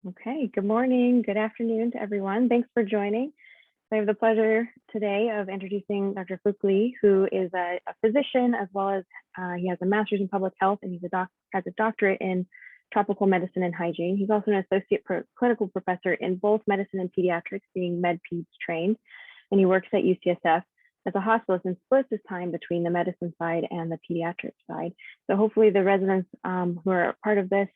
Okay, good morning, good afternoon to everyone. Thanks for joining. I have the pleasure today of introducing Dr. Phuoc, who is a physician, as well as he has a master's in public health, and has a doctorate in tropical medicine and hygiene. He's also an associate clinical professor in both medicine and pediatrics, being med-peds trained, and he works at UCSF as a hospitalist and splits his time between the medicine side and the pediatric side. So hopefully the residents who are part of this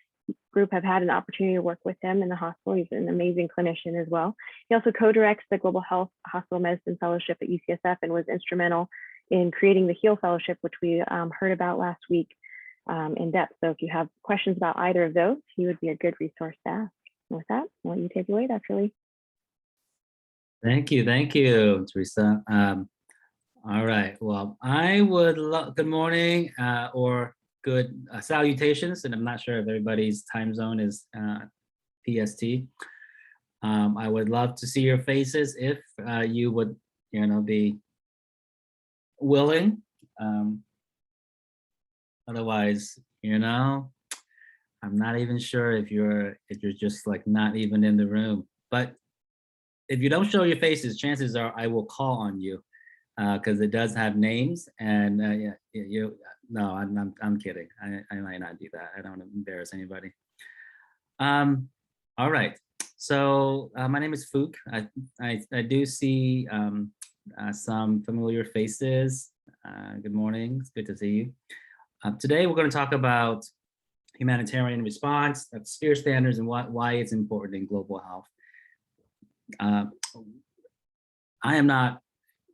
group have had an opportunity to work with him in the hospital. He's an amazing clinician as well. He also co-directs the Global Health Hospital Medicine Fellowship at UCSF and was instrumental in creating the HEAL Fellowship, which we heard about last week in depth. So if you have questions about either of those, he would be a good resource to ask. And with that, I'll let you take it away, Dr. Lee. Thank you, Teresa. All right, well, I would love, good morning or good salutations, and I'm not sure if everybody's time zone is PST. I would love to see your faces if you would, be willing. Otherwise, I'm not even sure if you're just like not even in the room. But if you don't show your faces, chances are I will call on you. Because it does have names, and no, I'm kidding. I might not do that. I don't want to embarrass anybody. All right. So my name is Phuoc. I do see some familiar faces. Good morning. It's good to see you. Today we're going to talk about humanitarian response, sphere standards, and why it's important in global health. I am not.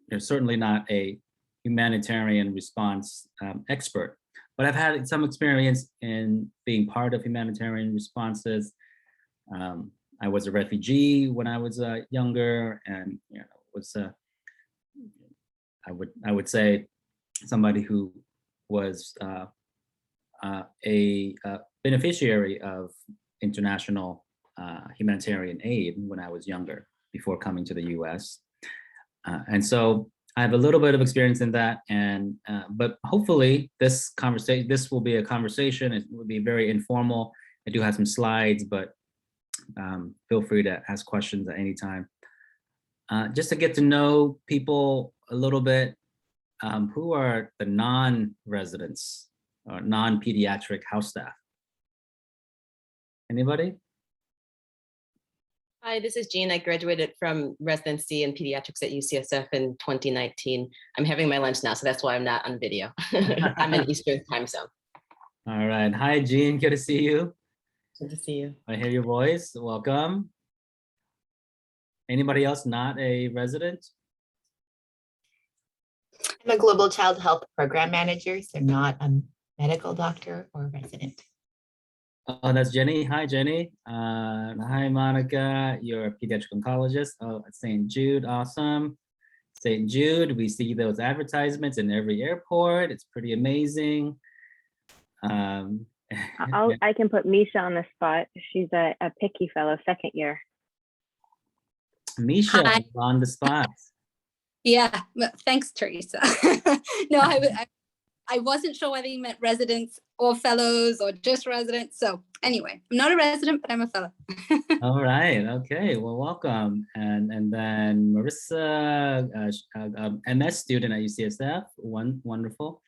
They're certainly not a humanitarian response expert, but I've had some experience in being part of humanitarian responses. I was a refugee when I was younger, and was I would say somebody who was a beneficiary of international humanitarian aid when I was younger, before coming to the U.S. And so I have a little bit of experience in that, and but hopefully this will be a conversation. It will be very informal. I do have some slides, but feel free to ask questions at any time. Just to get to know people a little bit, who are the non-residents or non-pediatric house staff? Anybody? Hi, this is Jean. I graduated from residency in pediatrics at UCSF in 2019. I'm having my lunch now, so that's why I'm not on video. I'm in Eastern time zone. All right. Hi, Jean. Good to see you. Good to see you. I hear your voice. Welcome. Anybody else not a resident? I'm a global child health program manager, so not a medical doctor or resident. Oh, that's Jenny. Hi, Jenny. Hi, Monica. You're a pediatric oncologist. Oh, at St. Jude. Awesome. St. Jude, we see those advertisements in every airport. It's pretty amazing. I can put Misha on the spot. She's a picky fellow, second year. Misha is on the spot. Yeah, thanks, Teresa. No, I wasn't sure whether you meant residents or fellows or just residents. So anyway, I'm not a resident, but I'm a fellow. All right. Okay. Well, welcome. And then Marissa, MS student at UCSF. Wonderful.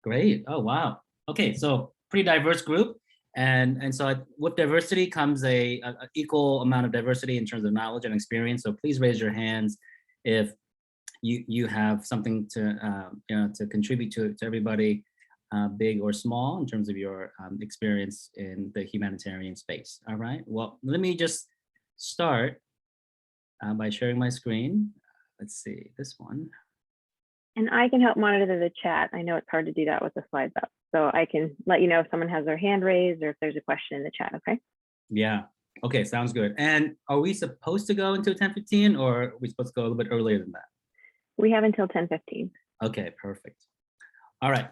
Great. Oh, wow. Okay. So pretty diverse group. And so with diversity comes a equal amount of diversity in terms of knowledge and experience. So please raise your hands if you have something to to contribute to everybody, big or small, in terms of your experience in the humanitarian space. All right. Well, let me just start by sharing my screen. Let's see this one. And I can help monitor the chat. I know it's hard to do that with the slides up, so I can let you know if someone has their hand raised or if there's a question in the chat. Okay. Yeah. Okay. Sounds good. And are we supposed to go into 10:15, or are we supposed to go a little bit earlier than that? We have until 10:15. Okay, perfect. All right.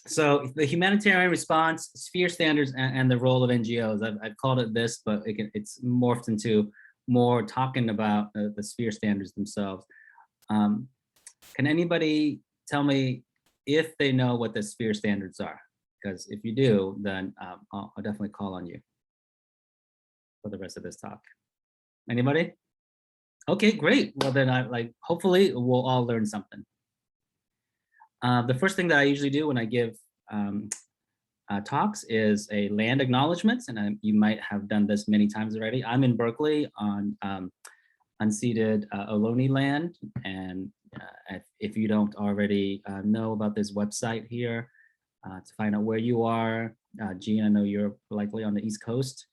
So the humanitarian response, sphere standards, and the role of NGOs. I've called it this, but it's morphed into more talking about the sphere standards themselves. Can anybody tell me if they know what the sphere standards are? because if you do, then I'll definitely call on you for the rest of this talk. Anybody? Okay, great. Well, then hopefully we'll all learn something. The first thing that I usually do when I give talks is a land acknowledgements, and you might have done this many times already. I'm in Berkeley on unceded Ohlone land, and if you don't already know about this website here, to find out where you are, Jean, I know you're likely on the East Coast,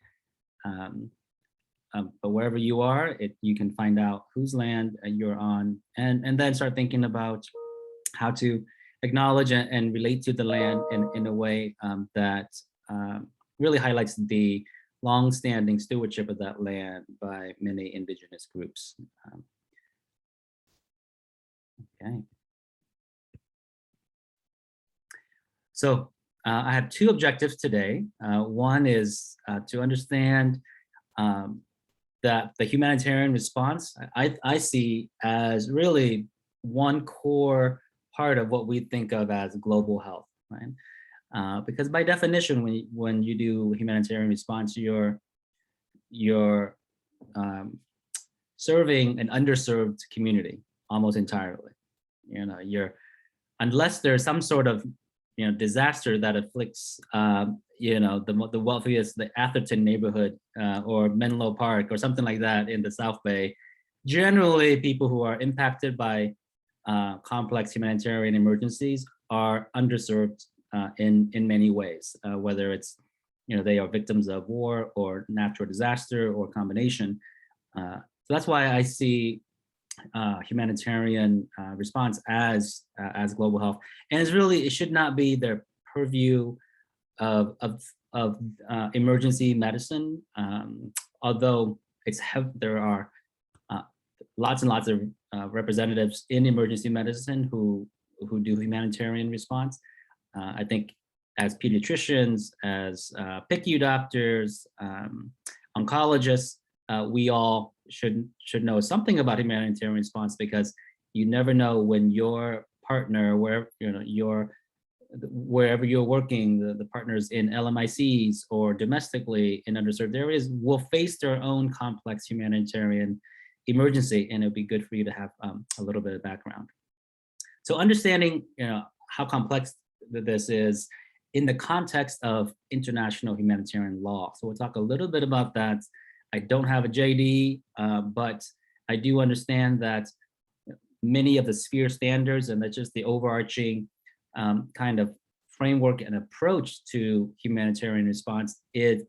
but wherever you are, you can find out whose land you're on, and then start thinking about how to acknowledge and relate to the land in a way that really highlights the long-standing stewardship of that land by many indigenous groups. Okay. So I have two objectives today. One is to understand that the humanitarian response I see as really one core part of what we think of as global health, right? Because by definition, when you do humanitarian response, you're serving an underserved community almost entirely. Unless there's some sort of disaster that afflicts the wealthiest, the Atherton neighborhood or Menlo Park or something like that in the South Bay, generally people who are impacted by complex humanitarian emergencies are underserved in many ways, whether it's they are victims of war or natural disaster or combination. So that's why I see humanitarian response as global health, and it should not be the purview of emergency medicine, although there are lots and lots of representatives in emergency medicine who do humanitarian response. I think as pediatricians, as PICU doctors, oncologists, we all should know something about humanitarian response, because you never know when your partner, wherever you're working, the partners in LMICs or domestically in underserved areas will face their own complex humanitarian emergency, and it'll be good for you to have a little bit of background. So understanding how complex this is in the context of international humanitarian law. So we'll talk a little bit about that. I don't have a JD, but I do understand that many of the sphere standards, and that's just the overarching kind of framework and approach to humanitarian response, is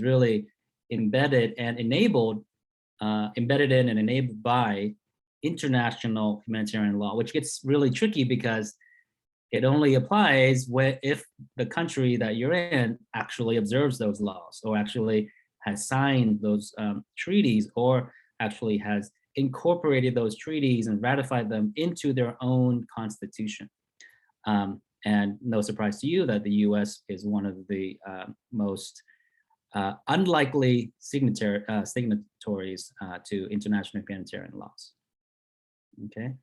really embedded in and enabled by international humanitarian law, which gets really tricky because it only applies if the country that you're in actually observes those laws, or actually has signed those treaties, or actually has incorporated those treaties and ratified them into their own constitution. And no surprise to you that the US is one of the most unlikely signatories to international humanitarian laws. Okay.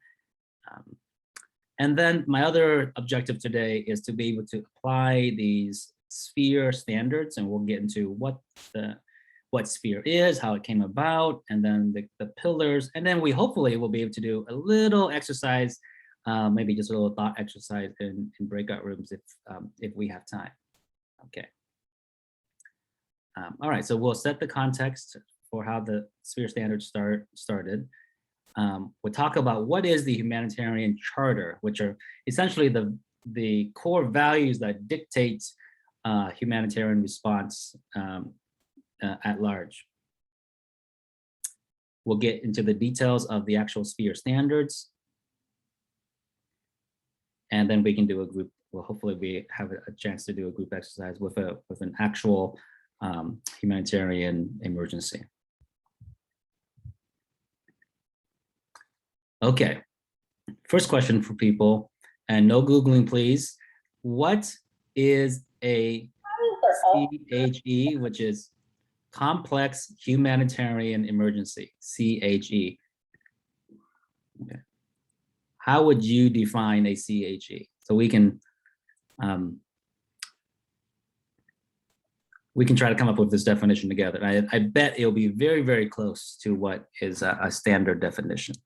And then my other objective today is to be able to apply these sphere standards, and we'll get into what sphere is, how it came about, and then the pillars, and then we hopefully will be able to do a little exercise, maybe just a little thought exercise in breakout rooms if we have time. Okay. All right, so we'll set the context for how the sphere standards started. We'll talk about what is the Humanitarian Charter, which are essentially the core values that dictate humanitarian response at large. We'll get into the details of the actual sphere standards, and then we can do a group. Well, hopefully we have a chance to do a group exercise with an actual humanitarian emergency. Okay, first question for people, and no Googling, please. What is a CHE, which is Complex Humanitarian Emergency, CHE? Okay. How would you define a CHE? So we can we can try to come up with this definition together. I bet it'll be very, very close to what is a standard definition.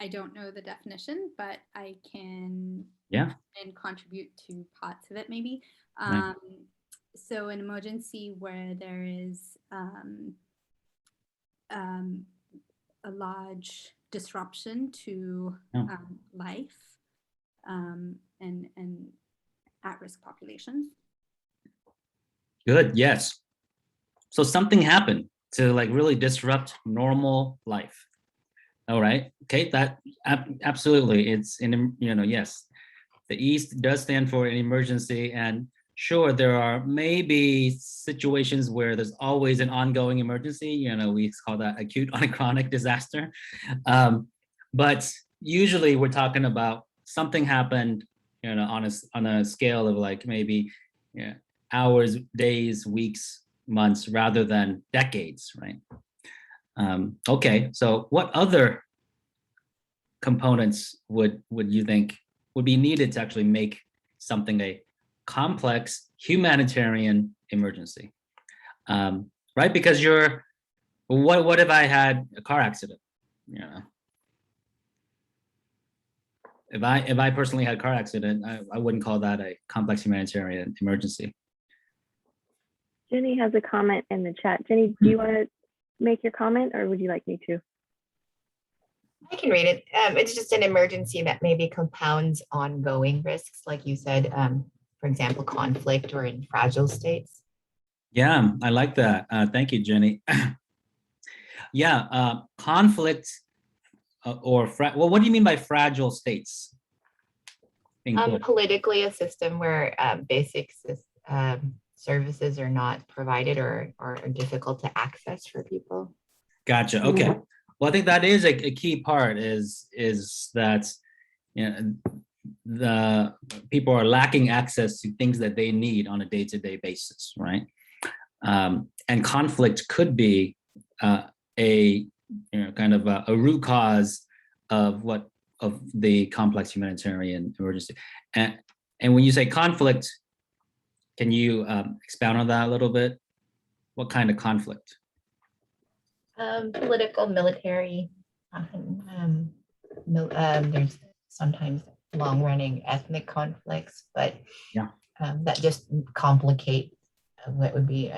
I don't know the definition, but I can and contribute to parts of it maybe. Right. So an emergency where there is a large disruption to life and at-risk populations. Good, yes. So something happened to like really disrupt normal life. All right, okay, that absolutely, it's in, yes, the East does stand for an emergency, and sure, there are maybe situations where there's always an ongoing emergency, we call that acute on a chronic disaster. But usually we're talking about something happened, on a scale of like maybe hours, days, weeks, months, rather than decades, right? Okay, so what other components would you think would be needed to actually make something a complex humanitarian emergency? Right, because what if I had a car accident? If I personally had a car accident, I wouldn't call that a complex humanitarian emergency. Jenny has a comment in the chat. Jenny, do you want to make your comment, or would you like me to? I can read it. It's just an emergency that maybe compounds ongoing risks, like you said, for example, conflict or in fragile states. Yeah, I like that. Thank you, Jenny. Yeah, conflict or well, what do you mean by fragile states? Politically, a system where basic services are not provided or are difficult to access for people. Gotcha. Okay. Well, I think that is a key part is that the people are lacking access to things that they need on a day-to-day basis, right? And conflict could be a kind of a root cause of the complex humanitarian emergency. And when you say conflict, can you expound on that a little bit? What kind of conflict? Political, military, there's sometimes long-running ethnic conflicts, but that just complicate what would be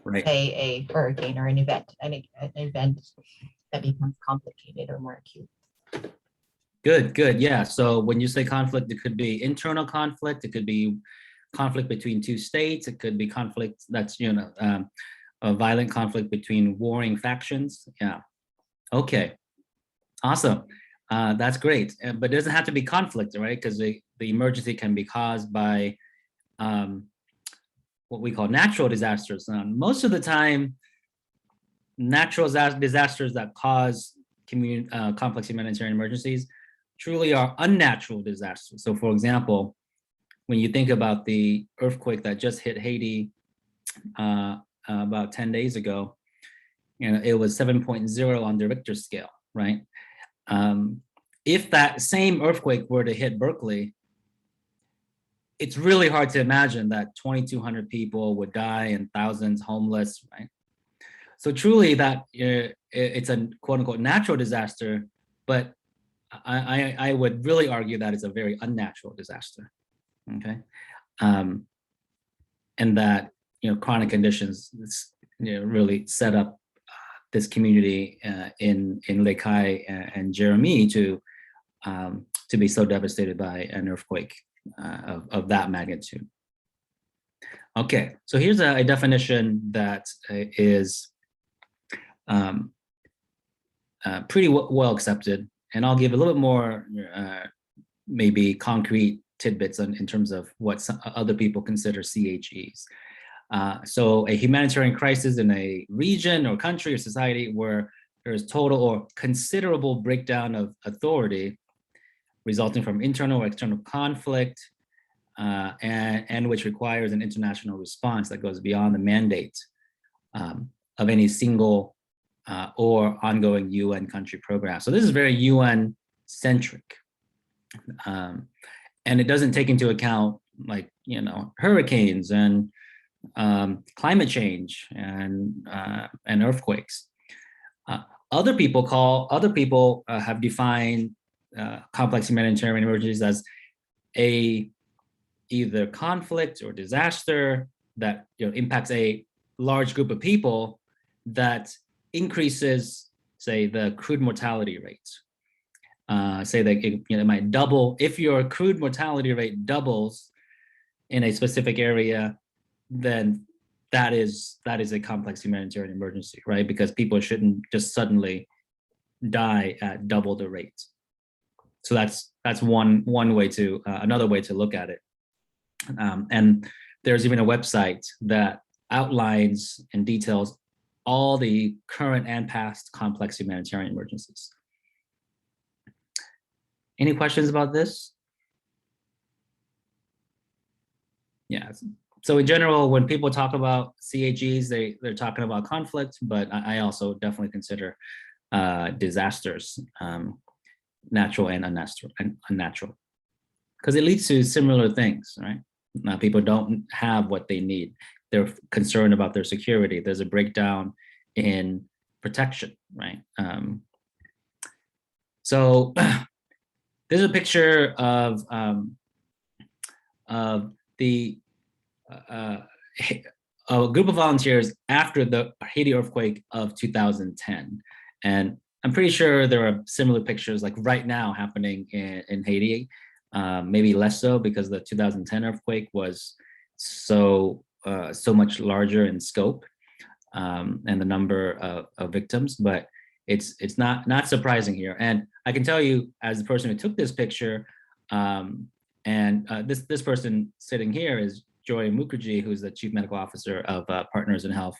right. say a hurricane or an event that becomes complicated or more acute. Good. Yeah. So when you say conflict, it could be internal conflict. It could be conflict between two states. It could be conflict that's, a violent conflict between warring factions. Yeah. Okay. Awesome. That's great. But it doesn't have to be conflict, right? Because the emergency can be caused by what we call natural disasters. Most of the time, natural disasters that cause complex humanitarian emergencies truly are unnatural disasters. So for example, when you think about the earthquake that just hit Haiti about 10 days ago, it was 7.0 on the Richter scale, right? If that same earthquake were to hit Berkeley, it's really hard to imagine that 2,200 people would die and thousands homeless, right? So truly that it's a quote unquote natural disaster, but I would really argue that it's a very unnatural disaster, okay? And that, chronic conditions really set up this community in Lake Hai and Jeremy to be so devastated by an earthquake of that magnitude. Okay, so here's a definition that is pretty well accepted, and I'll give a little bit more maybe concrete tidbits in terms of what other people consider CHEs. So a humanitarian crisis in a region or country or society where there is total or considerable breakdown of authority resulting from internal or external conflict, and which requires an international response that goes beyond the mandate of any single or ongoing UN country program. So this is very UN centric, and it doesn't take into account like hurricanes and climate change and earthquakes. Other people have defined complex humanitarian emergencies as either conflict or disaster that impacts a large group of people that increases, say, the crude mortality rates. Say that it might double. If your crude mortality rate doubles in a specific area, then that is a complex humanitarian emergency, right? Because people shouldn't just suddenly die at double the rate. So that's one way to another way to look at it. And there's even a website that outlines and details all the current and past complex humanitarian emergencies. Any questions about this? Yeah. So in general, when people talk about CHEs, they're talking about conflict, but I also definitely consider disasters, natural and unnatural, because it leads to similar things, right? People don't have what they need. They're concerned about their security. There's a breakdown in protection, right? So there's a picture of the a group of volunteers after the Haiti earthquake of 2010. And I'm pretty sure there are similar pictures like right now happening in Haiti, maybe less so because the 2010 earthquake was so much larger in scope and the number of victims, but it's not surprising here. And I can tell you, as the person who took this picture, this person sitting here is Joy Mukherjee, who's the Chief Medical Officer of Partners in Health,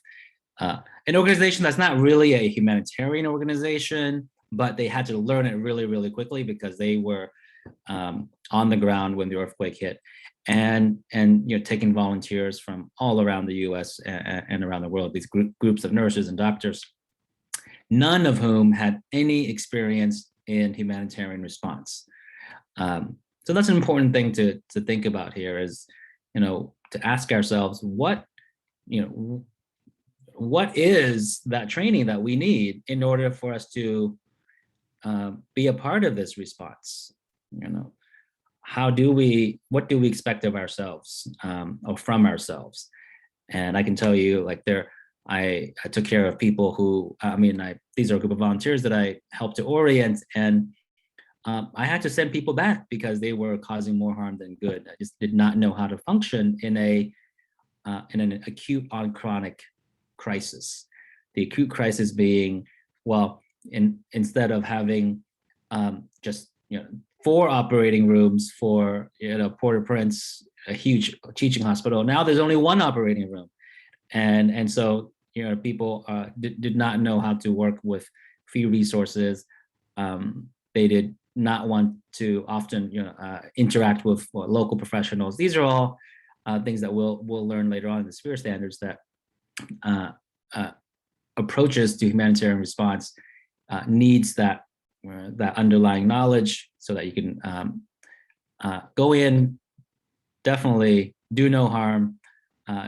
an organization that's not really a humanitarian organization, but they had to learn it really, really quickly because they were on the ground when the earthquake hit, and taking volunteers from all around the U.S. and around the world. These groups of nurses and doctors, none of whom had any experience in humanitarian response. So that's an important thing to think about here is, to ask ourselves what is that training that we need in order for us to be a part of this response? What do we expect of ourselves or from ourselves? And I can tell you, like I took care of people who, these are a group of volunteers that I helped to orient, and I had to send people back because they were causing more harm than good. I just did not know how to function in an acute on chronic crisis. The acute crisis being, well, instead of having just 4 operating rooms for Port-au-Prince, a huge teaching hospital, now there's only 1 operating room, and so people did not know how to work with few resources. They did not want to often interact with local professionals. These are all things that we'll learn later on in the SPHERE standards, that approaches to humanitarian response needs that underlying knowledge so that you can go in, definitely do no harm,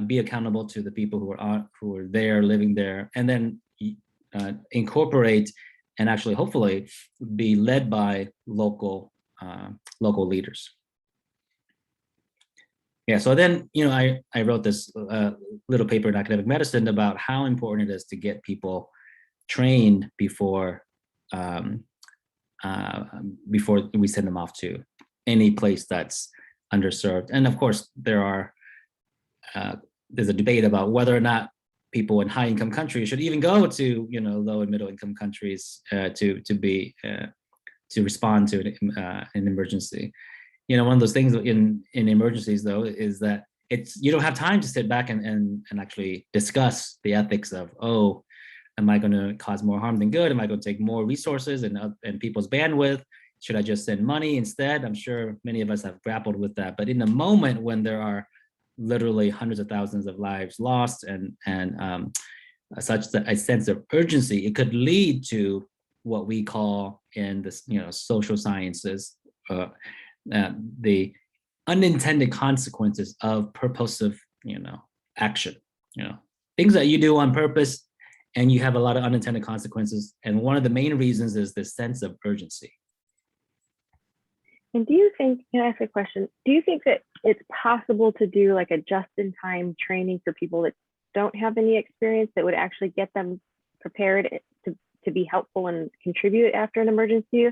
be accountable to the people who are there, living there, and then incorporate and actually hopefully be led by local leaders. Yeah, so then I wrote this little paper in academic medicine about how important it is to get people trained before we send them off to any place that's underserved. And of course, there's a debate about whether or not people in high-income countries should even go to low and middle-income countries to respond to an emergency. One of those things in emergencies, though, is that you don't have time to sit back and actually discuss the ethics of, Am I going to cause more harm than good? Am I going to take more resources and people's bandwidth? Should I just send money instead? I'm sure many of us have grappled with that. But in the moment when there are literally hundreds of thousands of lives lost and such a sense of urgency, it could lead to what we call in the social sciences the unintended consequences of purposive action. Things that you do on purpose and you have a lot of unintended consequences. And one of the main reasons is this sense of urgency. And do you think, can I ask a question? Do you think that it's possible to do like a just-in-time training for people that don't have any experience that would actually get them prepared to be helpful and contribute after an emergency?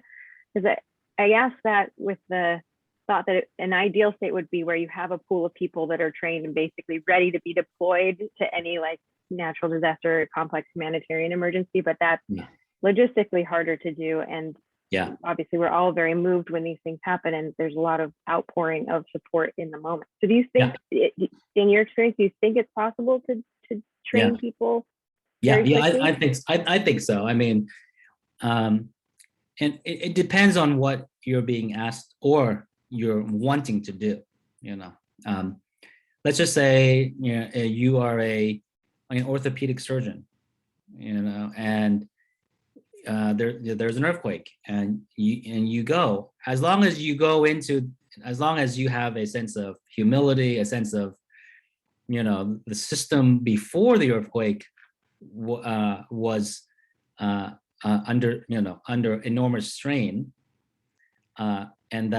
Because I asked that with the thought that an ideal state would be where you have a pool of people that are trained and basically ready to be deployed to any like natural disaster or complex humanitarian emergency, but that's logistically harder to do. And obviously we're all very moved when these things happen, and there's a lot of outpouring of support in the moment. So do you think, in your experience, do you think it's possible to train people? I think so. I mean, and it depends on what you're being asked or you're wanting to do. Let's just say you are an orthopedic surgeon, and there's an earthquake, and you go. As long as you have a sense of humility, a sense of the system before the earthquake was under enormous strain, and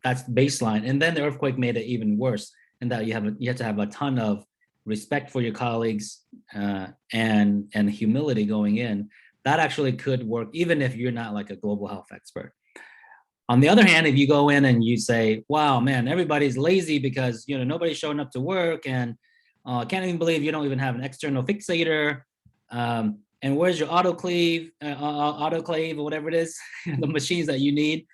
that's baseline, and then the earthquake made it even worse, and that you have to have a ton of respect for your colleagues and humility going in. That actually could work even if you're not like a global health expert. On the other hand, if you go in and you say, wow, man, everybody's lazy because nobody's showing up to work, and I can't even believe you don't even have an external fixator, and where's your autoclave or whatever it is, the machines that you need,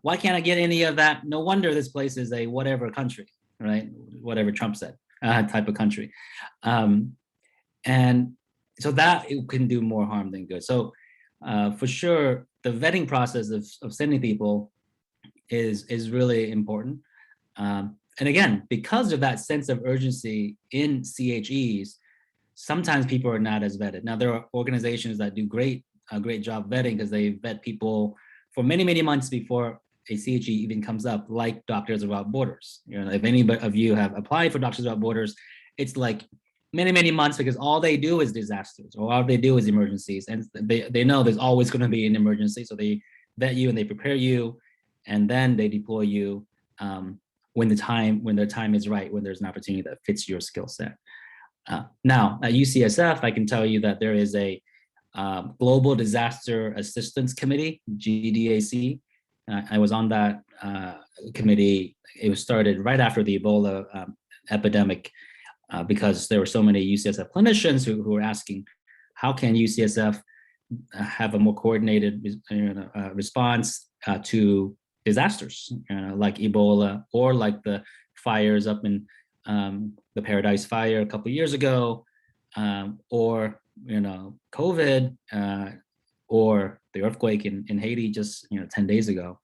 why can't I get any of that? No wonder this place is a whatever country, right? Whatever Trump said. Type of country, and so that it can do more harm than good. So for sure, the vetting process of sending people is really important. And again, because of that sense of urgency in CHEs, sometimes people are not as vetted. Now there are organizations that do a great job vetting because they vet people for many, many months before a CHE even comes up, like Doctors Without Borders. If any of you have applied for Doctors Without Borders, it's like many, many months because all they do is disasters, or all they do is emergencies, and they know there's always going to be an emergency, so they vet you and they prepare you, and then they deploy you when the time is right, when there's an opportunity that fits your skill set. Now at UCSF, I can tell you that there is a Global Disaster Assistance Committee, GDAC. I was on that committee. It was started right after the Ebola epidemic because there were so many UCSF clinicians who were asking, how can UCSF have a more coordinated response to disasters like Ebola, or like the fires up in the Paradise Fire a couple of years ago, or COVID, or the earthquake in Haiti just 10 days ago.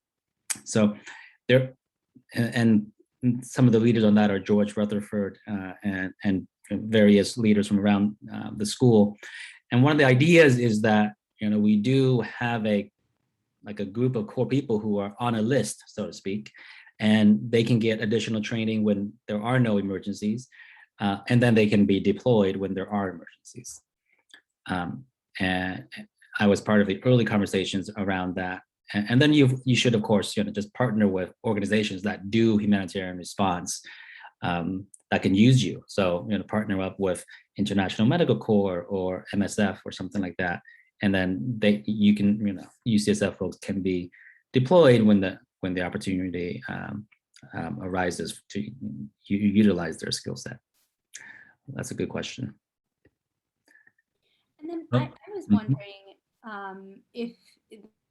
So there, and some of the leaders on that are George Rutherford and various leaders from around the school. And one of the ideas is that we do have a group of core people who are on a list, so to speak, and they can get additional training when there are no emergencies, and then they can be deployed when there are emergencies. And I was part of the early conversations around that. And then you should, of course, just partner with organizations that do humanitarian response that can use you. So, partner up with International Medical Corps or MSF or something like that. And then UCSF folks can be deployed when the opportunity arises to utilize their skill set. That's a good question. And then I was wondering if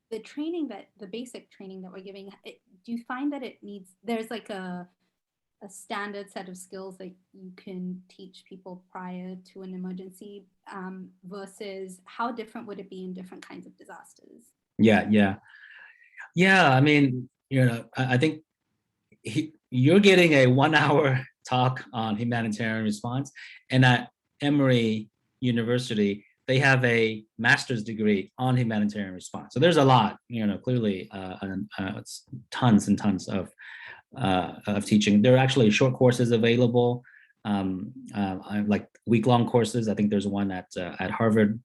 the training the basic training that we're giving, do you find that there's like a a standard set of skills that you can teach people prior to an emergency, versus how different would it be in different kinds of disasters? Yeah. I mean, I think you're getting a 1 hour talk on humanitarian response, and at Emory University, they have a master's degree on humanitarian response. So there's a lot, clearly, it's tons and tons of teaching. There are actually short courses available, like week-long courses. I think there's one at Harvard,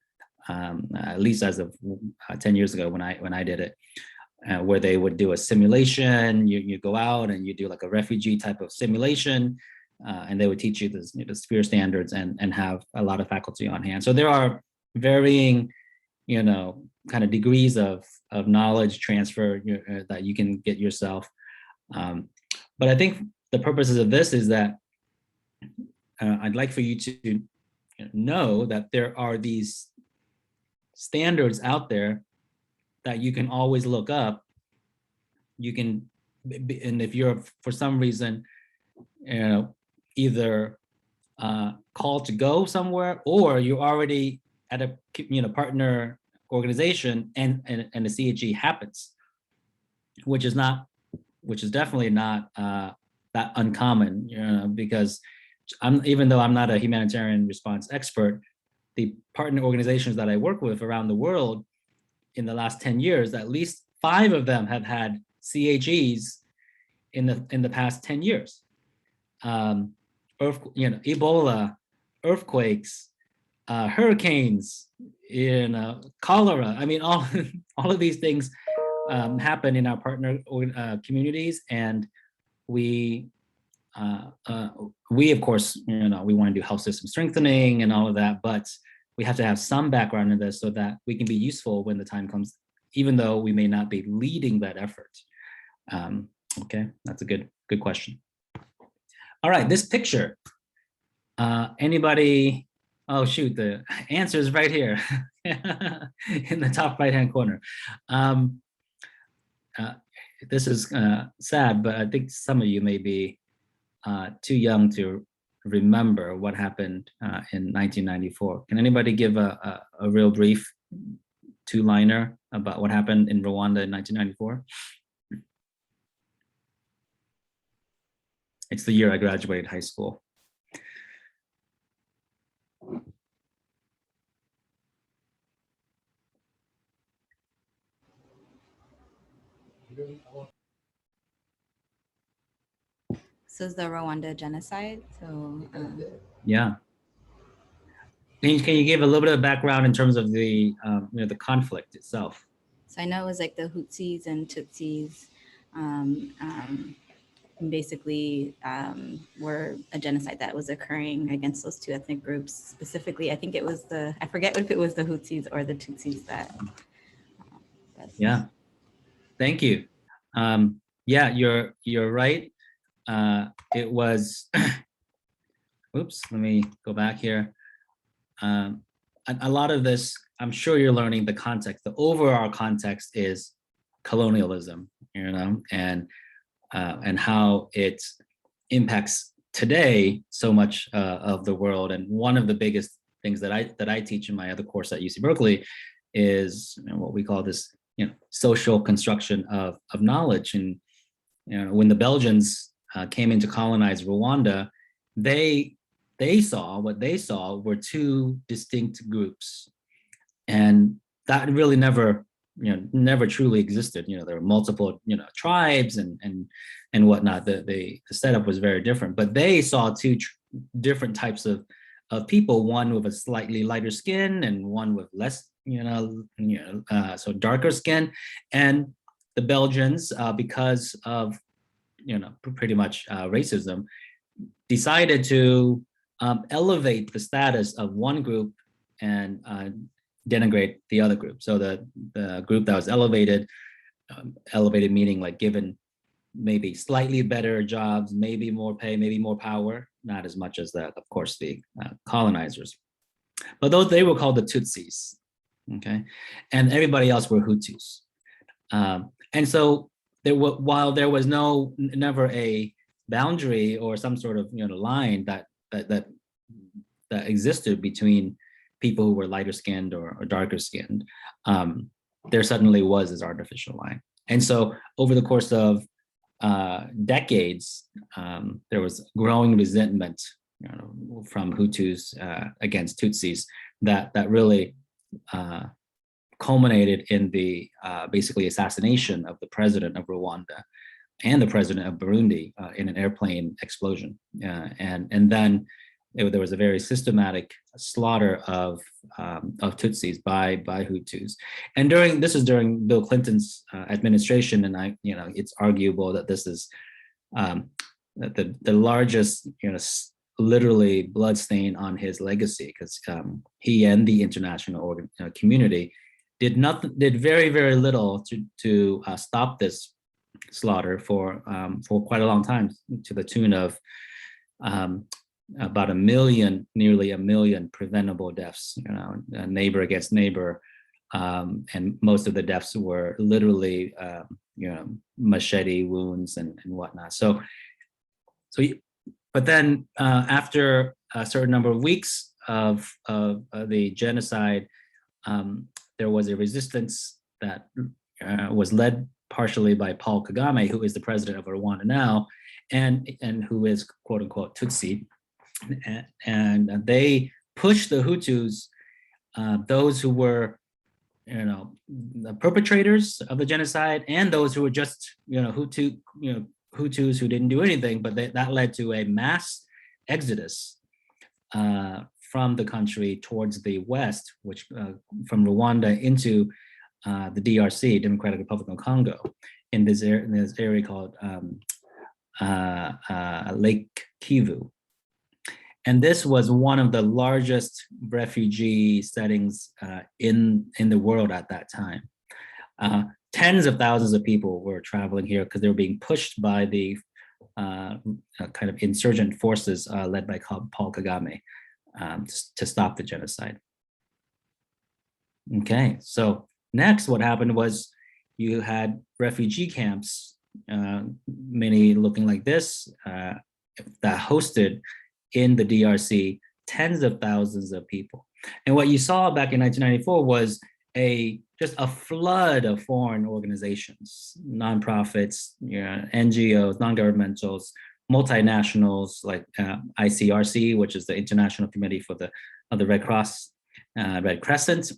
at least as of 10 years ago when I did it, where they would do a simulation. You go out and you do like a refugee type of simulation, and they would teach you the sphere standards and have a lot of faculty on hand. So there are varying, kind of degrees of knowledge transfer that you can get yourself. But I think the purposes of this is that I'd like for you to know that there are these standards out there that you can always look up. You can, and if you're for some reason, either called to go somewhere, or you're already at a partner organization and the CHE happens, which is definitely not that uncommon, because even though I'm not a humanitarian response expert, the partner organizations that I work with around the world in the last 10 years, at least 5 of them have had CHEs in the past 10 years. Ebola, earthquakes, hurricanes, cholera. I mean, all of these things happen in our partner communities, and we of course, we want to do health system strengthening and all of that, but we have to have some background in this so that we can be useful when the time comes, even though we may not be leading that effort. Okay, that's a good question. All right, this picture. Anybody? Oh shoot, the answer is right here in the top right-hand corner. This is sad, but I think some of you may be too young to remember what happened in 1994. Can anybody give a real brief 2-liner about what happened in Rwanda in 1994? It's the year I graduated high school. So it's the Rwanda genocide. So Yeah. Can you give a little bit of background in terms of the the conflict itself? So I know it was like the Hutsis and Tutsis basically were a genocide that was occurring against those 2 ethnic groups. Specifically, I think it was I forget if it was the Hutsis or the Tutsis that. Yeah, thank you. Yeah, you're right. It was, oops, let me go back here. A lot of this, I'm sure you're learning the context. The overall context is colonialism, and how it impacts today so much of the world. And one of the biggest things that I teach in my other course at UC Berkeley is what we call this, social construction of knowledge. And when the Belgians came in to colonize Rwanda, they saw what they saw were 2 distinct groups, and that really never truly existed. There were multiple tribes and whatnot. The setup was very different, but they saw 2 different types of people, one with a slightly lighter skin and one with less so darker skin. And the Belgians, because of pretty much racism, decided to elevate the status of one group and denigrate the other group. So the group that was elevated meaning like given maybe slightly better jobs, maybe more pay, maybe more power, not as much as of course the colonizers. But they were called the Tutsis, okay? And everybody else were Hutus. And so while there was never a boundary or some sort of line that existed between people who were lighter skinned or darker skinned. There suddenly was this artificial line. And so over the course of decades, there was growing resentment from Hutus against Tutsis that really culminated in the basically assassination of the president of Rwanda and the president of Burundi in an airplane explosion. And then there was a very systematic slaughter of Tutsis by Hutus. And this is during Bill Clinton's administration, and it's arguable that this is the largest literally blood stain on his legacy, because he and the international community did very, very little to stop this slaughter for quite a long time, to the tune of about nearly a million preventable deaths, neighbor against neighbor, and most of the deaths were literally machete wounds and whatnot. But then after a certain number of weeks of the genocide, there was a resistance that was led partially by Paul Kagame, who is the president of Rwanda now, and who is quote unquote Tutsi. And they pushed the Hutus, those who were, the perpetrators of the genocide, and those who were just, Hutus who didn't do anything, but that led to a mass exodus from the country towards the west, which from Rwanda into the DRC, Democratic Republic of Congo, in this area called Lake Kivu. And this was one of the largest refugee settings in the world at that time. Tens of thousands of people were traveling here because they were being pushed by the kind of insurgent forces led by Paul Kagame to stop the genocide. Okay, so next what happened was you had refugee camps, many looking like this, that hosted in the DRC tens of thousands of people. And what you saw back in 1994 was just a flood of foreign organizations, nonprofits, NGOs, non-governmentals, multinationals like ICRC, which is the International Committee of the Red Cross, Red Crescent,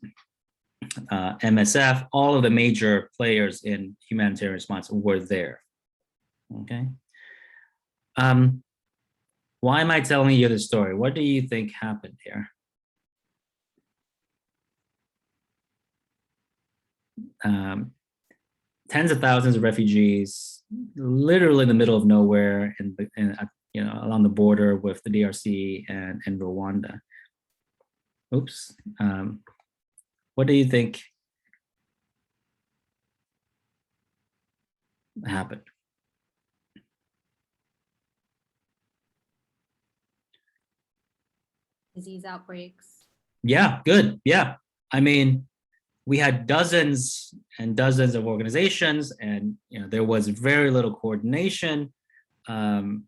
MSF, all of the major players in humanitarian response were there. Okay. Why am I telling you this story? What do you think happened here? Tens of thousands of refugees, literally in the middle of nowhere, along the border with the DRC and Rwanda. Oops. What do you think happened? Disease outbreaks. Yeah, good. Yeah. I mean, we had dozens and dozens of organizations, and there was very little coordination. And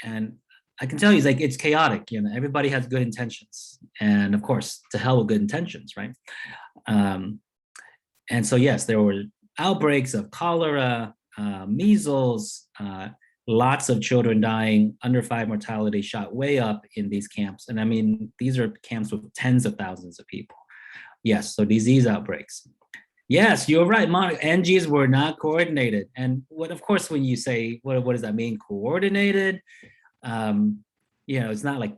I can tell you, it's chaotic. Everybody has good intentions, and of course, to hell with good intentions, right? And so yes, there were outbreaks of cholera, measles, lots of children dying, under 5 mortality shot way up in these camps. And I mean, these are camps with tens of thousands of people. Yes, so disease outbreaks. Yes, you're right, Monica. NGs were not coordinated. And of course, when you say, what does that mean, coordinated? It's not like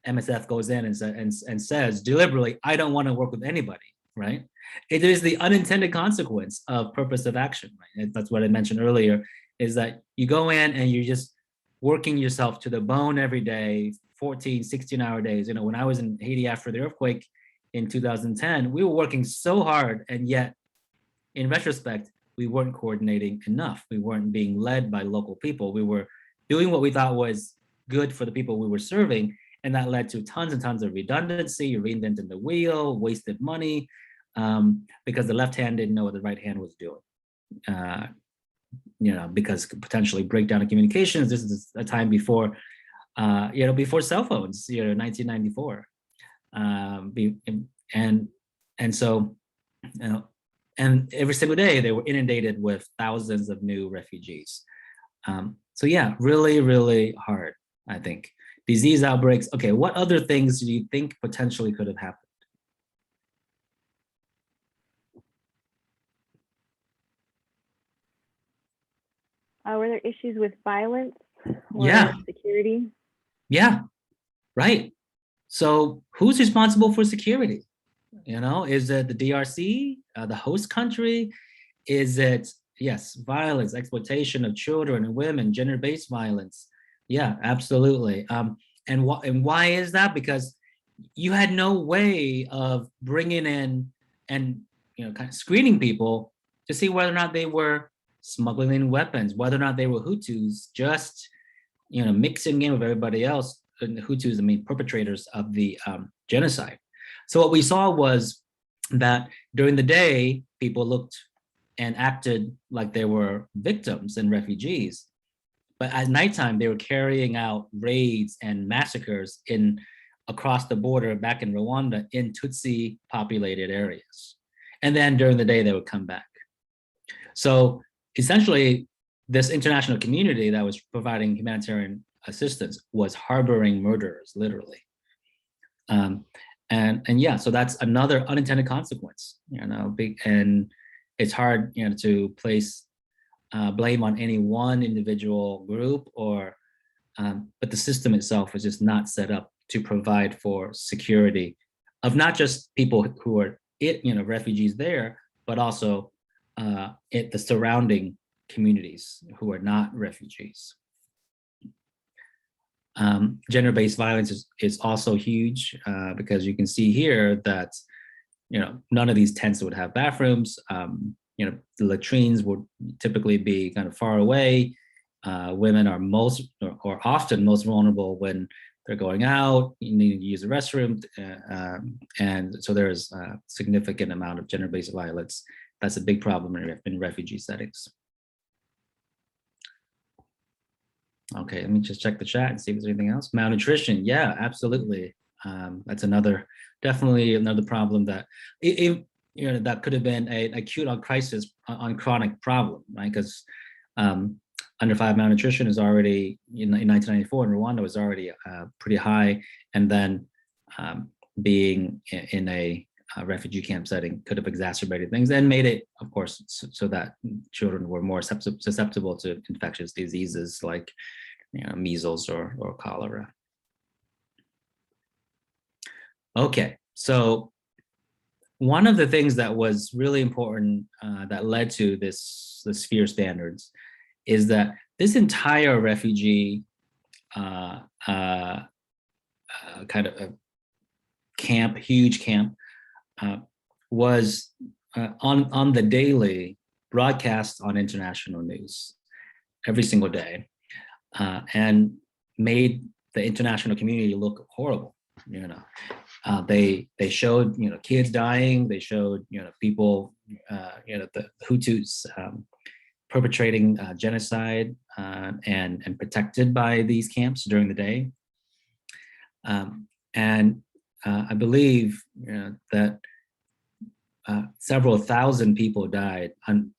MSF goes in and says deliberately, I don't want to work with anybody, right? It is the unintended consequence of purpose of action, right? That's what I mentioned earlier, is that you go in and you're just working yourself to the bone every day, 14, 16-hour days. When I was in Haiti after the earthquake in 2010, we were working so hard, and yet, in retrospect, we weren't coordinating enough. We weren't being led by local people. We were doing what we thought was good for the people we were serving, and that led to tons and tons of redundancy, reinventing the wheel, wasted money, because the left hand didn't know what the right hand was doing. because could potentially break down in communications. This is a time before, before cell phones, 1994. And so, and every single day they were inundated with thousands of new refugees. So yeah, really, really hard, I think. Disease outbreaks. Okay, what other things do you think potentially could have happened? Were there issues with violence or Yeah. security? Yeah, right. So who's responsible for security? Is it the DRC, the host country? Is it, yes, violence, exploitation of children and women, gender-based violence? Yeah, absolutely. And why is that? Because you had no way of bringing in and kind of screening people to see whether or not they were smuggling in weapons, whether or not they were Hutus, just mixing in with everybody else. And the Hutus, the main perpetrators of the genocide. So what we saw was that during the day, people looked and acted like they were victims and refugees. But at nighttime, they were carrying out raids and massacres across the border back in Rwanda in Tutsi populated areas. And then during the day, they would come back. So essentially, this international community that was providing humanitarian assistance was harboring murderers, literally. And yeah, so that's another unintended consequence, and it's hard, to place blame on any one individual group but the system itself was just not set up to provide for security of not just people who are refugees there, but also the surrounding communities who are not refugees. Gender-based violence is also huge because you can see here that none of these tents would have bathrooms. The latrines would typically be kind of far away. Women are often most vulnerable when they're going out, you need to use the restroom, and so there's a significant amount of gender-based violence. That's a big problem in refugee settings. Okay, let me just check the chat and see if there's anything else. Malnutrition, yeah, absolutely. That's definitely another problem that that could have been an acute on crisis on chronic problem, right? Because under 5 malnutrition is already in 1994 in Rwanda was already pretty high, and then being in a refugee camp setting could have exacerbated things and made it, of course, so that children were more susceptible to infectious diseases like measles or cholera. Okay, so one of the things that was really important that led to the sphere standards is that this entire refugee kind of a camp, huge camp, was on the daily broadcast on international news every single day, and made the international community look horrible. They showed kids dying. They showed people the Hutus perpetrating genocide and protected by these camps during the day. And I believe that several thousand people died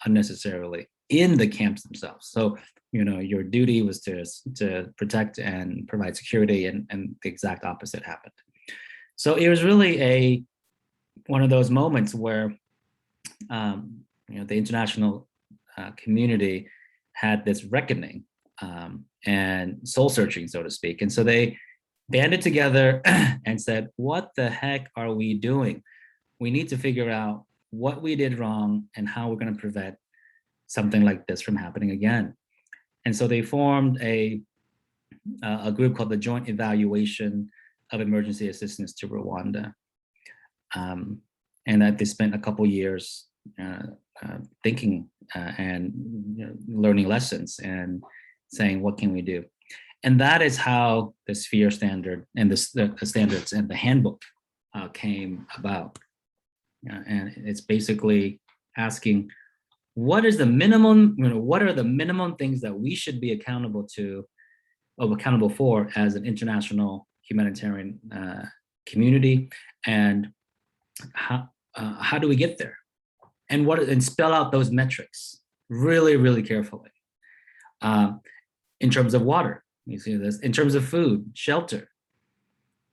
unnecessarily in the camps themselves. So your duty was to protect and provide security, and the exact opposite happened. So it was really one of those moments where the international community had this reckoning and soul searching, so to speak. And so they banded together and said, what the heck are we doing? We need to figure out what we did wrong and how we're going to prevent something like this from happening again. And so they formed a group called the Joint Evaluation of Emergency Assistance to Rwanda. And that they spent a couple years thinking and learning lessons and saying, what can we do? And that is how the sphere standard and the standards and the handbook came about. And it's basically asking, what is the minimum, what are the minimum things that we should be accountable for as an international humanitarian community, and how do we get there, and spell out those metrics really, really carefully. In terms of water, you see this. In terms of food, shelter,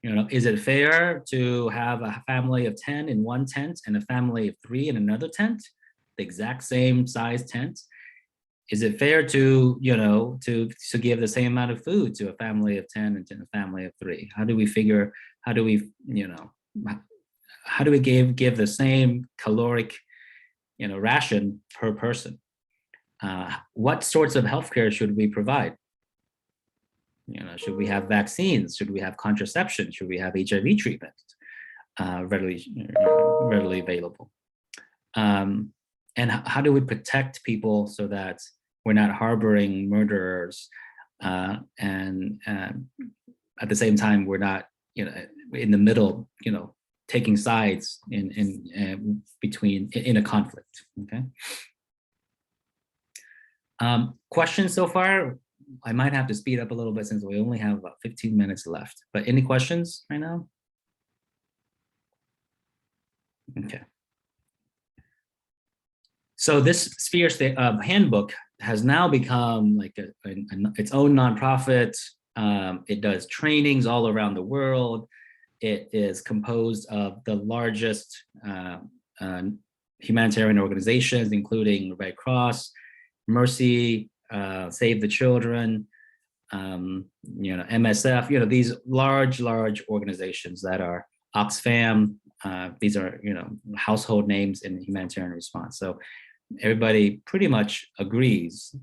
is it fair to have a family of 10 in one tent and a family of 3 in another tent, the exact same size tent? Is it fair to give the same amount of food to a family of 10 and to a family of 3? How do we give the same caloric ration per person? What sorts of healthcare should we provide? Should we have vaccines? Should we have contraception? Should we have HIV treatment readily available? And how do we protect people so that we're not harboring murderers, and at the same time we're not in the middle, taking sides in a conflict? Okay. Questions so far? I might have to speed up a little bit since we only have about 15 minutes left, but any questions right now? Okay. So this Sphere handbook has now become like its own nonprofit. It does trainings all around the world. It is composed of the largest humanitarian organizations, including Red Cross, Mercy, Save the Children, MSF, these large organizations that are Oxfam. These are, household names in humanitarian response. So everybody pretty much agrees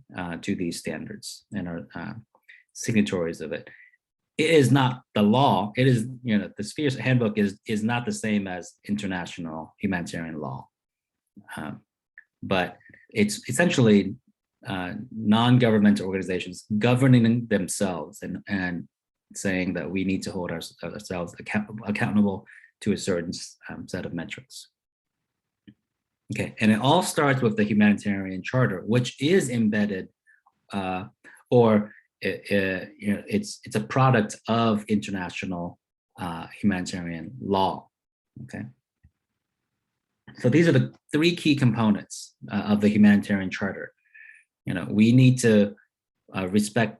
to these standards and are signatories of it. It is not the law. It is, the Sphere's handbook is not the same as international humanitarian law, but it's essentially non-governmental organizations governing themselves and saying that we need to hold ourselves accountable to a certain set of metrics. Okay, and it all starts with the Humanitarian Charter, which is embedded, it's a product of international humanitarian law. Okay, so these are the 3 key components of the Humanitarian Charter. We need to respect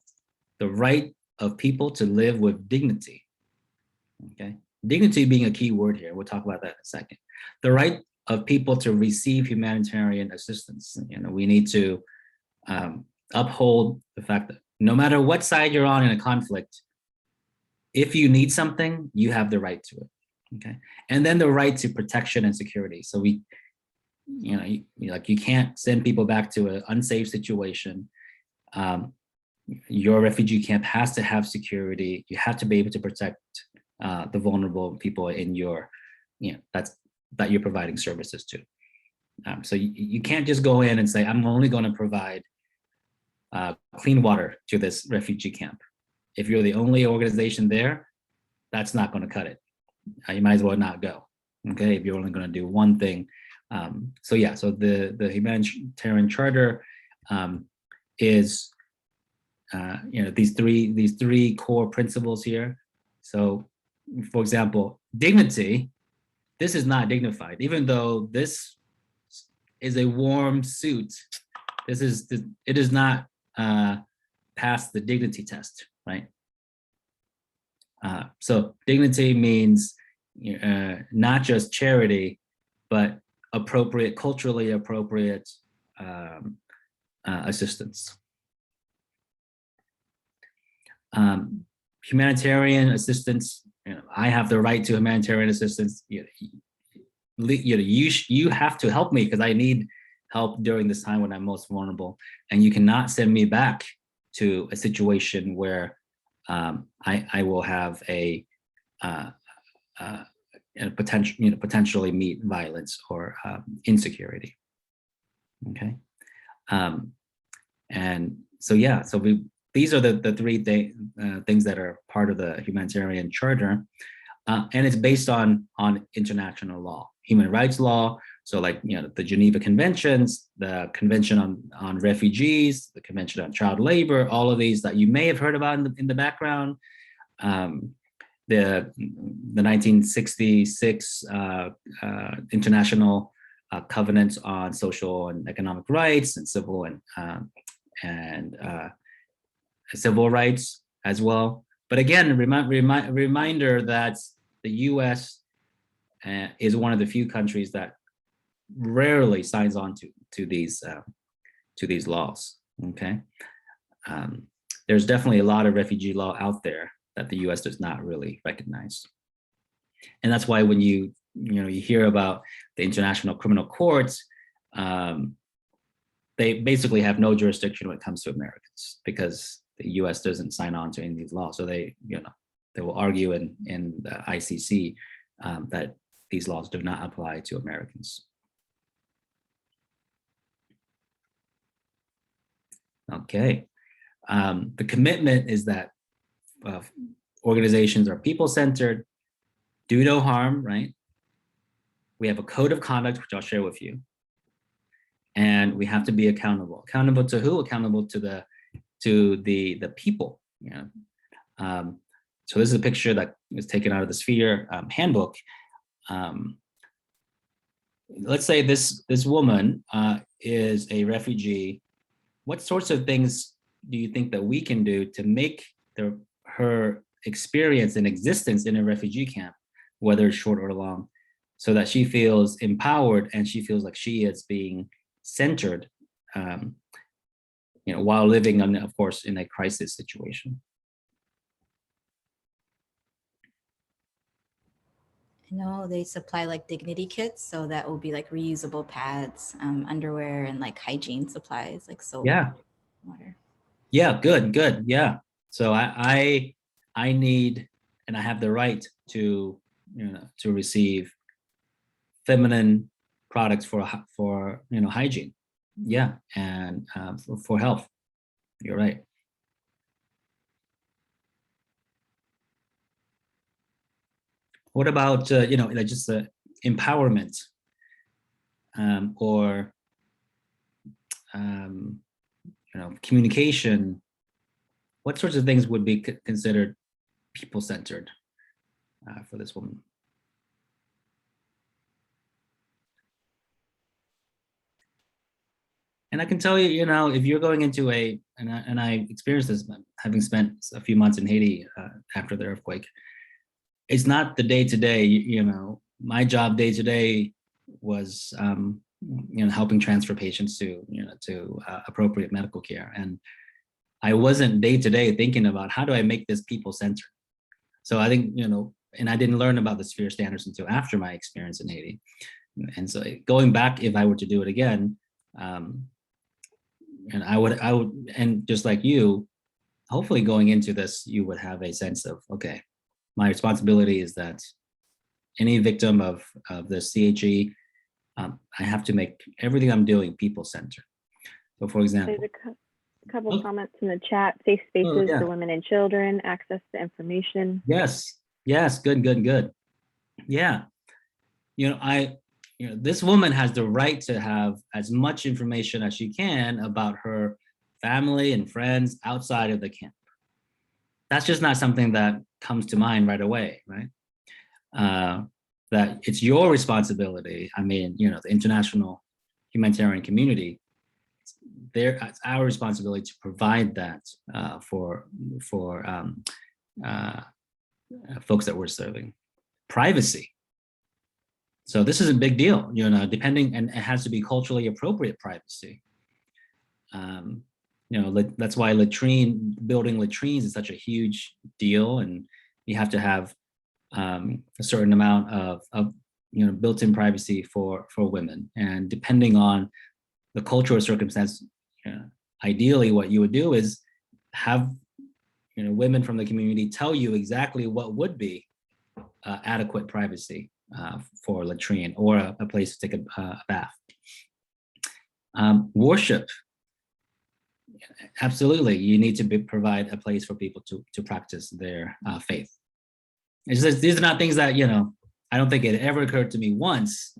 the right of people to live with dignity. Okay, dignity being a key word here. We'll talk about that in a second. The right of people to receive humanitarian assistance. We need to uphold the fact that no matter what side you're on in a conflict, if you need something, you have the right to it. Okay, and then the right to protection and security. So we, you can't send people back to an unsafe situation. Your refugee camp has to have security. You have to be able to protect the vulnerable people in your, that you're providing services to. So you can't just go in and say, I'm only going to provide clean water to this refugee camp. If you're the only organization there, that's not going to cut it. You might as well not go. Okay, if you're only going to do one thing. So the Humanitarian Charter is these three core principles here. So, for example, dignity. This is not dignified, even though this is a warm suit. It is not pass the dignity test, right? So dignity means not just charity, but culturally appropriate assistance. Humanitarian assistance, I have the right to humanitarian assistance. You have to help me because I need help during this time when I'm most vulnerable, and you cannot send me back to a situation where I will have a potentially meet violence or insecurity. Okay, and so these are the 3 things that are part of the Humanitarian Charter, and it's based on international law, human rights law, So like, the Geneva Conventions, the Convention on Refugees, the Convention on Child Labor, all of these that you may have heard about in the background. The 1966 International Covenants on Social and Economic Rights and Civil Civil Rights as well. But again, reminder that the U.S. is one of the few countries that rarely signs on to these laws. Okay, there's definitely a lot of refugee law out there that the U.S. does not really recognize, and that's why when you hear about the International Criminal Courts, they basically have no jurisdiction when it comes to Americans because the U.S. doesn't sign on to any of these laws. So they will argue in the ICC that these laws do not apply to Americans. Okay, the commitment is that organizations are people-centered, do no harm, right? We have a code of conduct, which I'll share with you. And we have to be accountable. Accountable to who? Accountable to the people. So this is a picture that was taken out of the Sphere handbook. Let's say this woman is a refugee. What sorts of things do you think that we can do to make her experience and existence in a refugee camp, whether it's short or long, so that she feels empowered and she feels like she is being centered, while living, of course, in a crisis situation? I know they supply like dignity kits, so that will be like reusable pads, underwear, and like hygiene supplies, like soap, water. Yeah, good. Yeah. So I need, and I have the right to receive feminine products for hygiene. Yeah, and for health. You're right. What about just empowerment, or communication? What sorts of things would be considered people-centered for this woman? And I can tell you, if you're going into and I experienced this having spent a few months in Haiti after the earthquake. It's not the day-to-day, my job day-to-day was, helping transfer patients to appropriate medical care. And I wasn't day-to-day thinking about how do I make this people-centered. So I think, and I didn't learn about the Sphere standards until after my experience in Haiti. And so going back, if I were to do it again, and I would, and just like you, hopefully going into this, you would have a sense of, okay, my responsibility is that any victim of the CHE, I have to make everything I'm doing people-centered. So for example. There's a couple comments in the chat. Safe spaces for women and children, access to information. Yes, good. Yeah, this woman has the right to have as much information as she can about her family and friends outside of the camp. That's just not something that comes to mind right away, right? That it's your responsibility. I mean, the international humanitarian community, it's our responsibility to provide that for folks that we're serving. Privacy. So this is a big deal, depending, and it has to be culturally appropriate privacy. That's why building latrines is such a huge deal, and you have to have a certain amount of built-in privacy for women. And depending on the cultural circumstance, ideally what you would do is have women from the community tell you exactly what would be adequate privacy for a latrine or a place to take a bath. Worship. Absolutely, you need to provide a place for people to practice their faith. It's just, these are not things that, I don't think it ever occurred to me once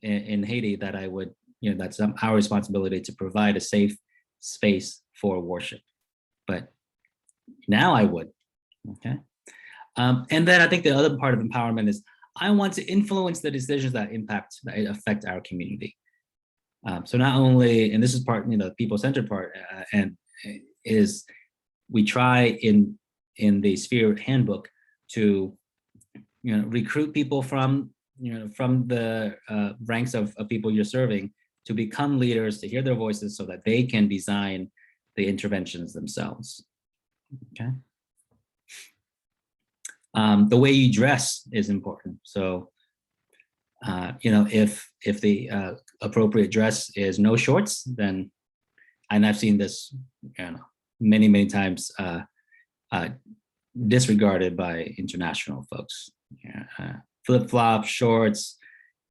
in Haiti that I would, that's our responsibility to provide a safe space for worship. But now I would, okay? And then I think the other part of empowerment is I want to influence the decisions that affect our community. So not only, and this is part, the people-centered part, and is we try in the Sphere handbook to, recruit people from the ranks of people you're serving to become leaders, to hear their voices so that they can design the interventions themselves, okay? The way you dress is important. So, if the appropriate dress is no shorts, then, and I've seen this, many, many times disregarded by international folks. Flip-flop shorts,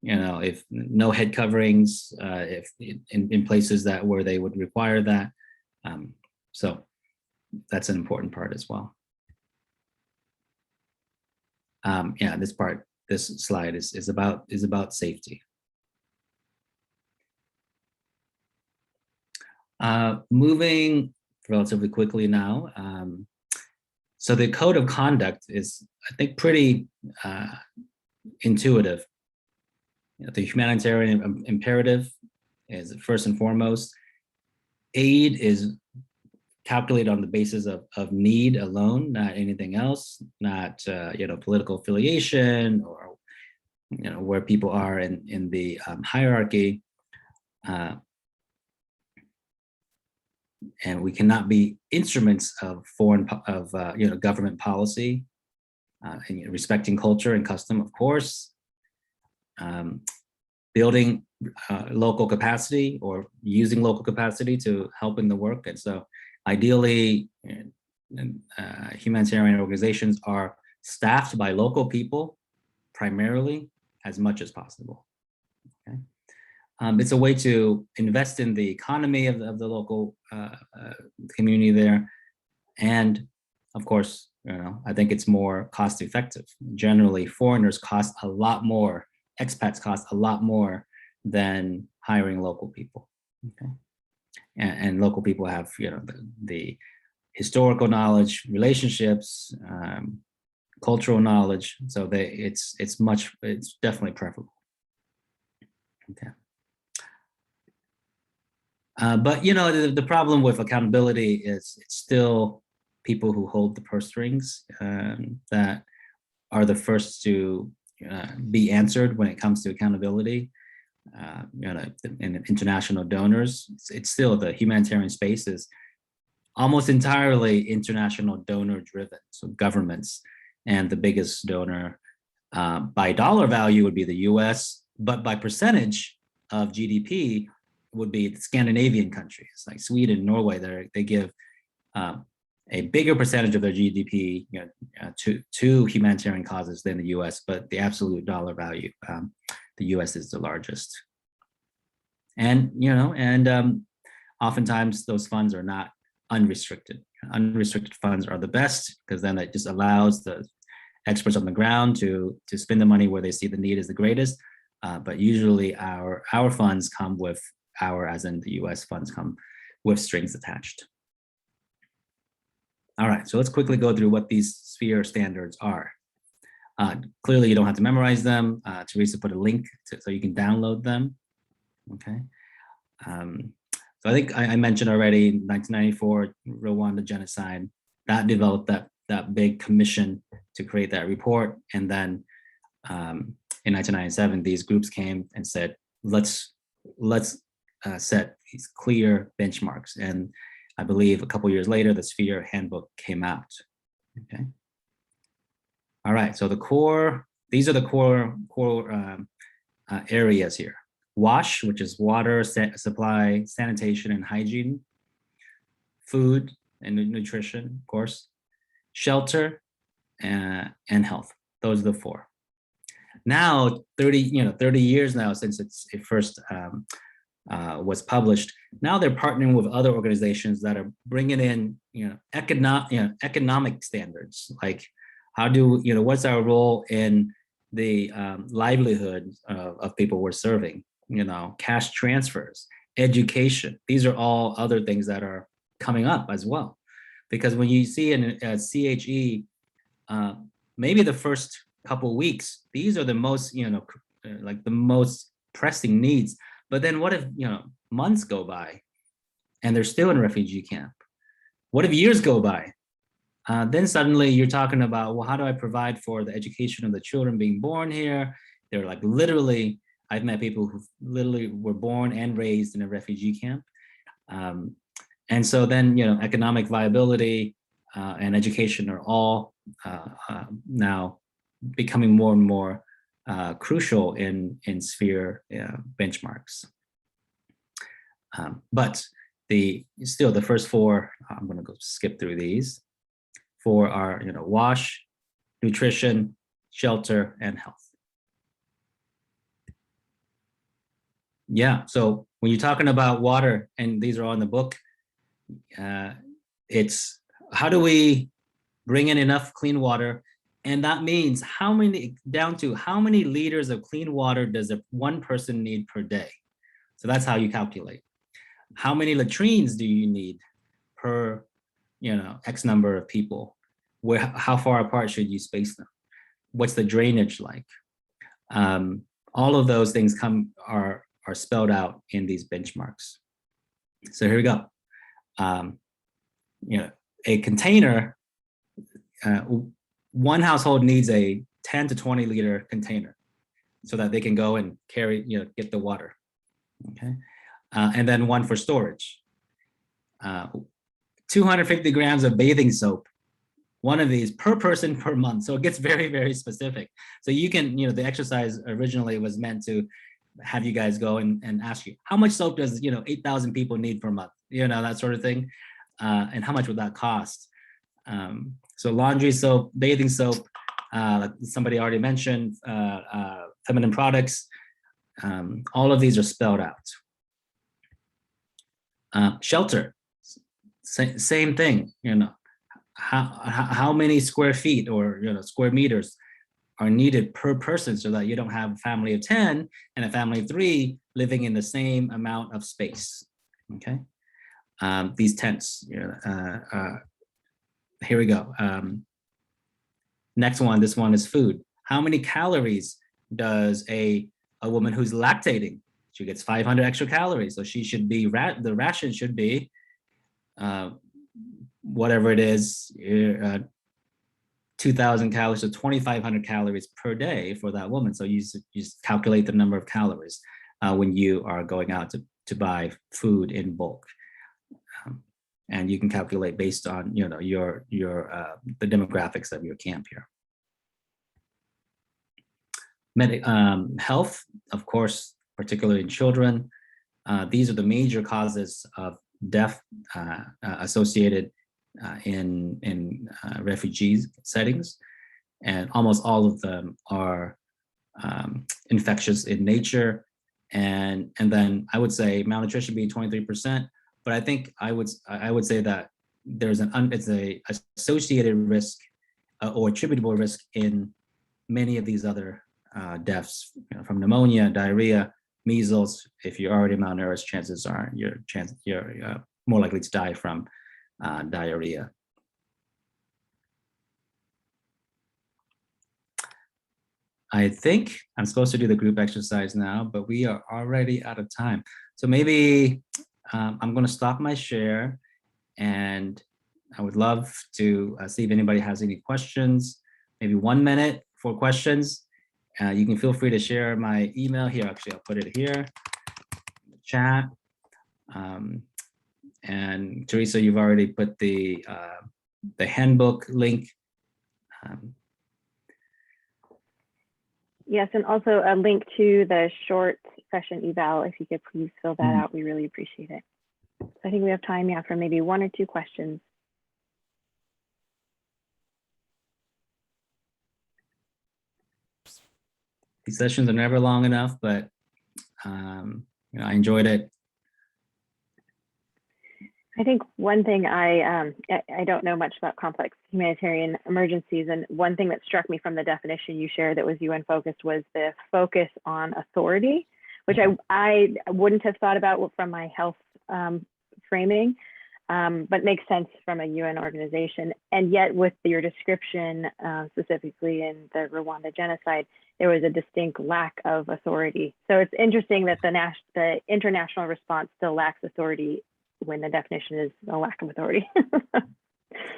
if no head coverings, if in places where they would require that. So that's an important part as well. This slide is about safety. Moving relatively quickly now. So the code of conduct is, I think, pretty intuitive. The humanitarian imperative is first and foremost. Aid is calculated on the basis of need alone, not anything else, not political affiliation or where people are in the hierarchy. And we cannot be instruments of government policy, and respecting culture and custom, of course, building local capacity or using local capacity to help in the work. And so ideally, humanitarian organizations are staffed by local people primarily as much as possible. Okay? It's a way to invest in the economy of the local community there. And of course, I think it's more cost effective. Generally, foreigners cost a lot more, expats cost a lot more than hiring local people. Okay. And local people have, the historical knowledge, relationships, cultural knowledge. So it's definitely preferable. Okay. But the problem with accountability is it's still people who hold the purse strings that are the first to be answered when it comes to accountability. And international donors, it's still, the humanitarian space is almost entirely international donor driven. So governments, and the biggest donor by dollar value would be the US, but by percentage of GDP would be the Scandinavian countries like Sweden, Norway. They give a bigger percentage of their GDP to humanitarian causes than the US, but the absolute dollar value, the US is the largest. And oftentimes those funds are not unrestricted. Unrestricted funds are the best because then it just allows the experts on the ground to spend the money where they see the need is the greatest. But usually our funds come with as in the US funds come with strings attached. All right, so let's quickly go through what these Sphere standards are. Clearly you don't have to memorize them. Teresa put a link so you can download them. Okay. So I think I mentioned already 1994 Rwanda genocide, that developed that big commission to create that report. And then in 1997, these groups came and said, let's set these clear benchmarks. And I believe a couple years later, the Sphere handbook came out. Okay. All right, so these are the core areas here. WASH, which is water supply, sanitation, and hygiene. Food and nutrition, of course. Shelter and health. Those are the four. Now, 30 years now since it first was published. Now they're partnering with other organizations that are bringing in, economic standards, like what's our role in the livelihood of people we're serving, cash transfers, education. These are all other things that are coming up as well. Because when you see in a CHE, maybe the first couple weeks, these are the most, like the most pressing needs. But then what if, months go by and they're still in refugee camp? What if years go by? Then suddenly you're talking about, well, how do I provide for the education of the children being born here? They're like literally, I've met people who literally were born and raised in a refugee camp. And so then, economic viability and education are all now becoming more and more crucial in sphere benchmarks. But the first four, I'm going to go skip through these. Four are, wash, nutrition, shelter, and health. Yeah, so when you're talking about water, and these are all in the book, it's how do we bring in enough clean water? And that means down to how many liters of clean water does one person need per day? So that's how you calculate. How many latrines do you need per, X number of people? How far apart should you space them? What's the drainage like? All of those things are spelled out in these benchmarks. So here we go. A container, one household needs a 10 to 20 liter container so that they can go and carry, get the water. Okay. And then one for storage. 250 grams of bathing soap, one of these per person per month. So it gets very, very specific. So you can, the exercise originally was meant to have you guys go and ask you, how much soap does, 8,000 people need per month? That sort of thing. And how much would that cost? So laundry soap, bathing soap, like somebody already mentioned, feminine products, all of these are spelled out. Shelter, same thing, how many square feet or square meters are needed per person so that you don't have a family of 10 and a family of 3 living in the same amount of space. Okay. These tents, here we go. Next one, this one is food. How many calories does a woman who's lactating? She gets 500 extra calories. So she should be, the ration should be whatever it is, 2,000 calories to 2,500 calories per day for that woman. So you just calculate the number of calories when you are going out to buy food in bulk. And you can calculate based on the demographics of your camp here. Health, of course, particularly in children. These are the major causes of death associated in refugee settings, and almost all of them are infectious in nature. And then I would say malnutrition being 23%. But I think I would say that there's it's a associated risk or attributable risk in many of these other deaths, from pneumonia, diarrhea, measles. If you're already malnourished, chances are you're more likely to die from diarrhea. I think I'm supposed to do the group exercise now, but we are already out of time. So maybe I'm going to stop my share, and I would love to see if anybody has any questions. Maybe 1 minute for questions. You can feel free to share my email here. Actually, I'll put it here in the chat. And Teresa, you've already put the handbook link. Yes, and also a link to the short session eval. If you could please fill that out, we really appreciate it. So I think we have time, for maybe 1 or 2 questions. These sessions are never long enough, but I enjoyed it. I think one thing I don't know much about complex humanitarian emergencies, and one thing that struck me from the definition you shared that was UN focused was the focus on authority, which I wouldn't have thought about from my health framing, but makes sense from a UN organization. And yet with your description, specifically in the Rwanda genocide, there was a distinct lack of authority. So it's interesting that the international response still lacks authority when the definition is a lack of authority.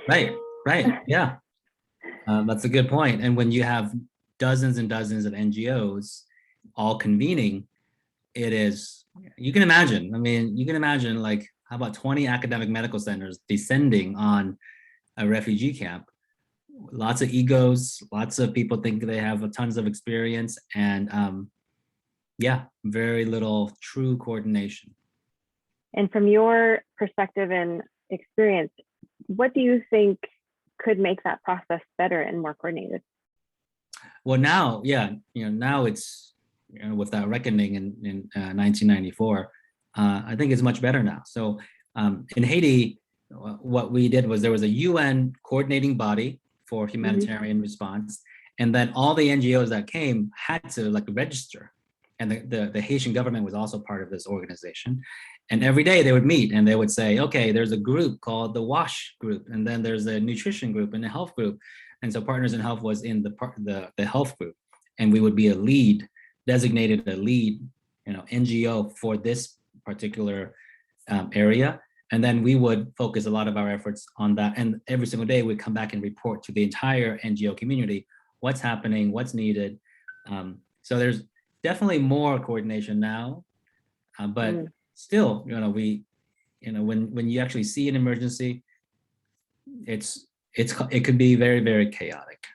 Right, yeah. That's a good point. And when you have dozens and dozens of NGOs all convening, it is, you can imagine, like, how about 20 academic medical centers descending on a refugee camp? Lots of egos, lots of people think they have tons of experience, and yeah, very little true coordination. And from your perspective and experience, what do you think could make that process better and more coordinated? Well, now, yeah, now it's, with that reckoning in 1994, I think it's much better now. So in Haiti, what we did was there was a UN coordinating body for humanitarian response, and then all the NGOs that came had to register, and the Haitian government was also part of this organization. And every day they would meet and they would say, okay, there's a group called the WASH group, and then there's a nutrition group and a health group. And so Partners in Health was in the health group, and we would be designated a lead, NGO for this particular area. And then we would focus a lot of our efforts on that. And every single day we'd come back and report to the entire NGO community what's happening, what's needed. So there's definitely more coordination now, but still, when you actually see an emergency, it could be very, very chaotic,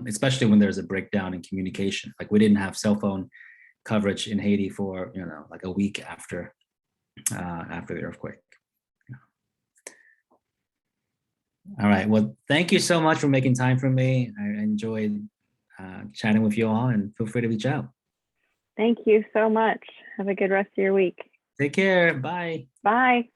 especially when there's a breakdown in communication. Like, we didn't have cell phone coverage in Haiti for like a week after the earthquake. All right. Well, thank you so much for making time for me. I enjoyed chatting with you all, and feel free to reach out. Thank you so much. Have a good rest of your week. Take care. Bye. Bye.